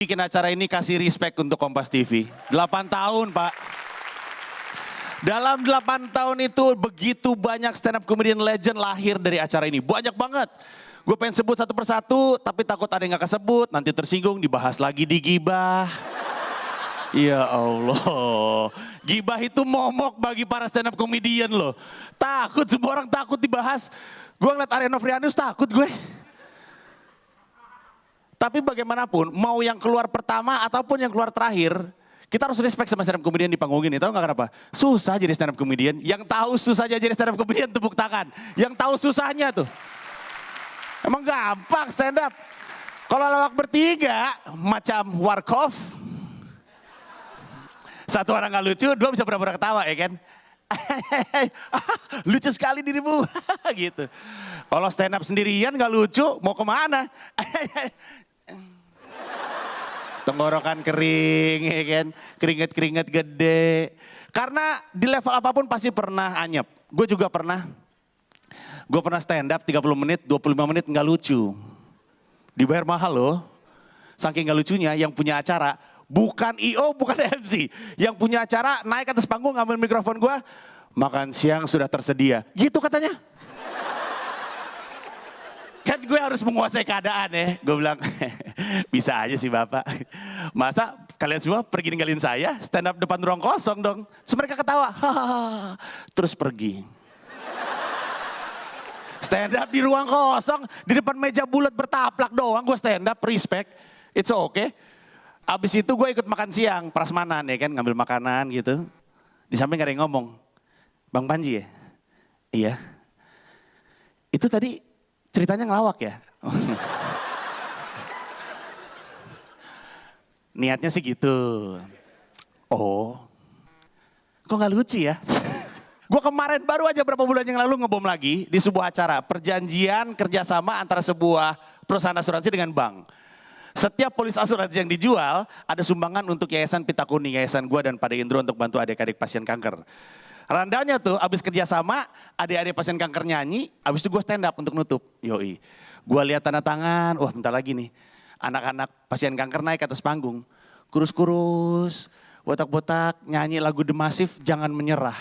Bikin acara ini kasih respect untuk Kompas TV. 8 tahun Pak. Dalam 8 tahun itu begitu banyak stand up comedian legend lahir dari acara ini. Banyak banget. Gue pengen sebut satu persatu tapi takut ada yang gak kesebut. Nanti tersinggung dibahas lagi di Gibah. Ya Allah. Gibah itu momok bagi para stand up comedian loh. Takut, semua orang takut dibahas. Gue ngeliat Arya Novrianus takut gue. Tapi bagaimanapun, mau yang keluar pertama ataupun yang keluar terakhir, kita harus respect sama stand up comedian di panggung ini. Tahu gak kenapa? Susah jadi stand up comedian. Yang tahu susahnya jadi stand up comedian tepuk tangan. Yang tahu susahnya tuh. Emang gampang stand up. Kalau lawak bertiga, macam Warkov. Satu orang gak lucu, dua bisa pura-pura ketawa ya kan. Lucu sekali dirimu. Gitu. Kalau stand up sendirian gak lucu, mau kemana? Tenggorokan kering ya kan, keringet-keringet gede. Karena di level apapun pasti pernah anyep. Gue juga pernah. Gue pernah stand up 30 menit, 25 menit gak lucu. Dibayar mahal loh. Saking gak lucunya yang punya acara, bukan IO, bukan MC. Yang punya acara naik atas panggung ngambil mikrofon gue, makan siang sudah tersedia. Gitu katanya. Kan gue harus menguasai keadaan ya. Gue bilang, bisa aja sih Bapak. Masa kalian semua pergi ninggalin saya, stand up depan ruang kosong dong. Terus mereka ketawa, hahaha, terus pergi. Stand up di ruang kosong, di depan meja bulat bertaplak doang, gue stand up, respect. It's okay. Abis itu gue ikut makan siang, prasmanan ya kan, ngambil makanan gitu. Di samping ada yang ngomong, Bang Panji ya? Iya. Itu tadi ceritanya ngelawak ya? Niatnya sih gitu. Oh, kok gak lucu ya? Gue kemarin baru aja berapa bulan yang lalu ngebom lagi di sebuah acara. Perjanjian kerjasama antara sebuah perusahaan asuransi dengan bank. Setiap polis asuransi yang dijual ada sumbangan untuk Yayasan Pita Kuning, yayasan gue dan Pak Indro untuk bantu adik-adik pasien kanker. Randanya tuh abis kerjasama, adik-adik pasien kanker nyanyi, abis itu gue stand up untuk nutup. Yoi, gue lihat tanda tangan, wah bentar lagi nih. Anak-anak pasien kanker naik ke atas panggung. Kurus-kurus, botak-botak, nyanyi lagu The Massive, Jangan Menyerah.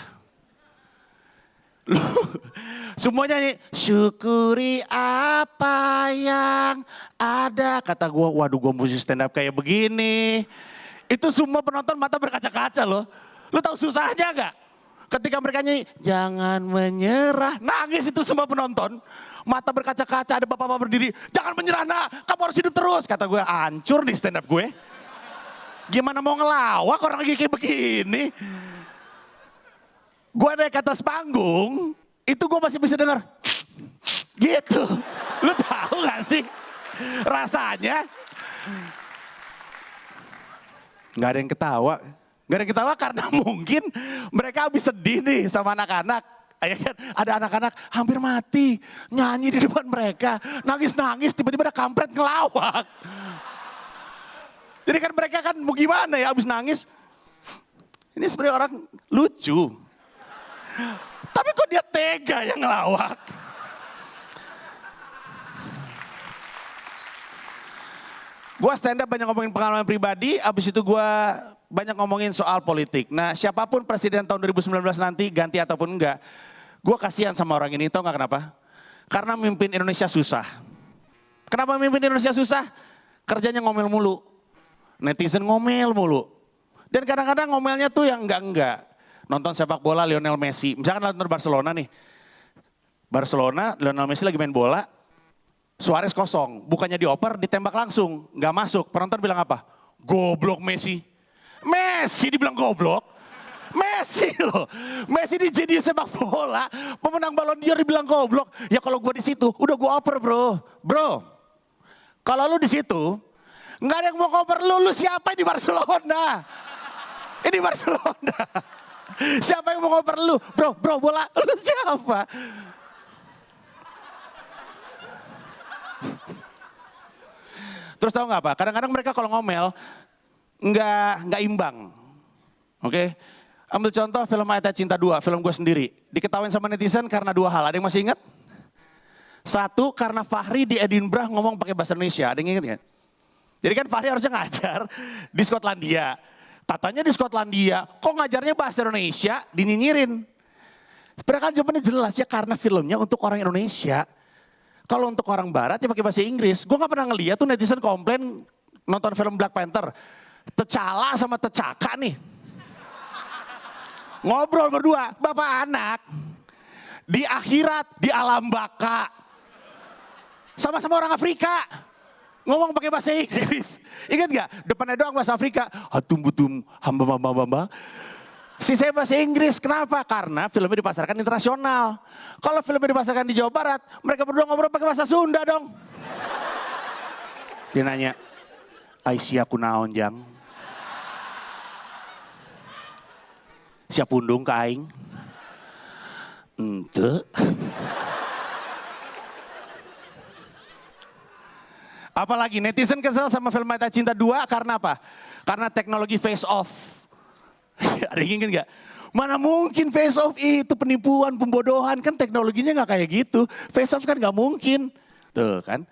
Semuanya nyanyi, syukuri apa yang ada. Kata gue, waduh gue mesti stand up kayak begini. Itu semua penonton mata berkaca-kaca loh. Lu tahu susahnya gak? Ketika mereka nyanyi, jangan menyerah. Nangis itu semua penonton. Mata berkaca-kaca, ada bapak-bapak berdiri. Jangan menyerah nak, kamu harus hidup terus. Kata gue, hancur nih stand up gue. Gimana mau ngelawak orang lagi kayak begini. Gue naik ke atas panggung, itu gue masih bisa dengar. Gitu. Lu tahu gak sih rasanya? Gak ada yang ketawa. Gak ada yang ketawa karena mungkin mereka habis sedih nih sama anak-anak. Ya kan? Ada anak-anak hampir mati, nyanyi di depan mereka, nangis-nangis, tiba-tiba ada kampret ngelawak. Jadi kan mereka kan mau gimana ya habis nangis. Ini sebenarnya orang lucu. Tapi kok dia tega yang ngelawak. Gue stand up banyak ngomongin pengalaman pribadi, abis itu gue banyak ngomongin soal politik. Nah siapapun presiden tahun 2019 nanti, ganti ataupun enggak, gue kasihan sama orang ini, tau gak kenapa? Karena mimpin Indonesia susah. Kenapa mimpin Indonesia susah? Kerjanya ngomel mulu. Netizen ngomel mulu. Dan kadang-kadang ngomelnya tuh yang enggak-enggak. Nonton sepak bola Lionel Messi, misalkan nonton Barcelona nih. Barcelona, Lionel Messi lagi main bola, Suarez kosong, bukannya dioper, ditembak langsung, nggak masuk. Penonton bilang apa? Goblok Messi. Messi dibilang goblok. Messi loh, Messi dijadiin sepak bola, pemenang Ballon d'Or dibilang goblok. Ya kalau gue di situ, udah gue oper bro. Kalau lu di situ, nggak ada yang mau ngoper lu siapa di Barcelona? Ini Barcelona. Siapa yang mau ngoper lu? Bro bola, lu siapa? Terus tahu nggak apa? Kadang-kadang mereka kalau ngomel nggak imbang. Oke? Ambil contoh film Ayat Cinta 2, film gue sendiri. Diketawain sama netizen karena dua hal. Ada yang masih ingat? Satu, karena Fahri di Edinburgh ngomong pakai bahasa Indonesia. Ada yang ingat ya? Jadi kan Fahri harusnya ngajar di Skotlandia. Katanya di Skotlandia, kok ngajarnya bahasa Indonesia, dinyinyirin. Padahal kan jawabannya jelas ya, karena filmnya untuk orang Indonesia. Kalau untuk orang barat ya pakai bahasa Inggris. Gue gak pernah ngeliat tuh netizen komplain nonton film Black Panther. T'Challa sama T'Chaka nih. Ngobrol berdua, bapak anak. Di akhirat, di alam baka. Sama-sama orang Afrika. Ngomong pakai bahasa Inggris. Ingat gak? Depannya doang bahasa Afrika. Hatum butum, hamba. Sisanya bahasa Inggris. Kenapa? Karena filmnya dipasarkan internasional. Kalau filmnya dipasarkan di Jawa Barat, mereka berdua ngobrol pakai bahasa Sunda dong. Dia nanya, Aisyah kunaon jang? Siap undung ke aing? Ente. Apalagi netizen kesel sama film Mata Cinta 2 karena apa? Karena teknologi face off. Ada yang ingat gak? Mana mungkin face off itu penipuan, pembodohan. Kan teknologinya gak kayak gitu. Face off kan gak mungkin. Tuh kan.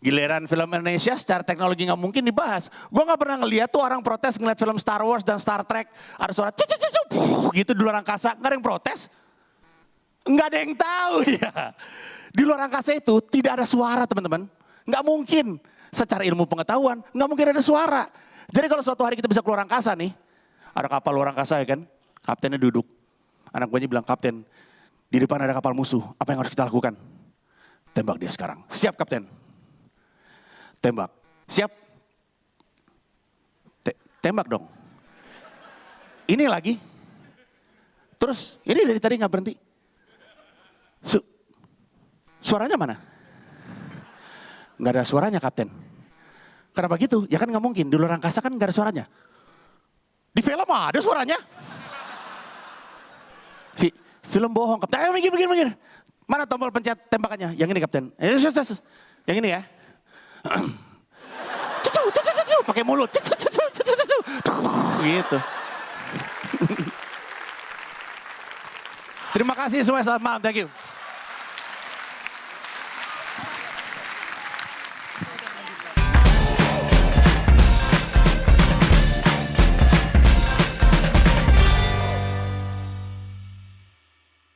Giliran film Indonesia secara teknologi gak mungkin dibahas. Gue gak pernah ngeliat tuh orang protes ngeliat film Star Wars dan Star Trek. Ada suara gitu di luar angkasa. Gak ada yang protes. Gak ada yang tahu dia. Di luar angkasa itu tidak ada suara teman-teman. Nggak mungkin, secara ilmu pengetahuan, nggak mungkin ada suara. Jadi kalau suatu hari kita bisa keluar angkasa nih, ada kapal luar angkasa ya kan, kaptennya duduk. Anak buahnya bilang, kapten, di depan ada kapal musuh, apa yang harus kita lakukan? Tembak dia sekarang. Siap kapten. Tembak. Siap. Tembak dong. Ini lagi. Terus, ini dari tadi nggak berhenti. Suaranya mana? Nggak ada suaranya kapten. Kenapa gitu? Ya kan nggak mungkin, di luar angkasa kan nggak ada suaranya. Di film ada suaranya. Film bohong kapten. Minggir. Mana tombol pencet tembakannya? Yang ini kapten. Yang ini ya. Pakai mulut. Gitu. Terima kasih semua, selamat malam, thank you.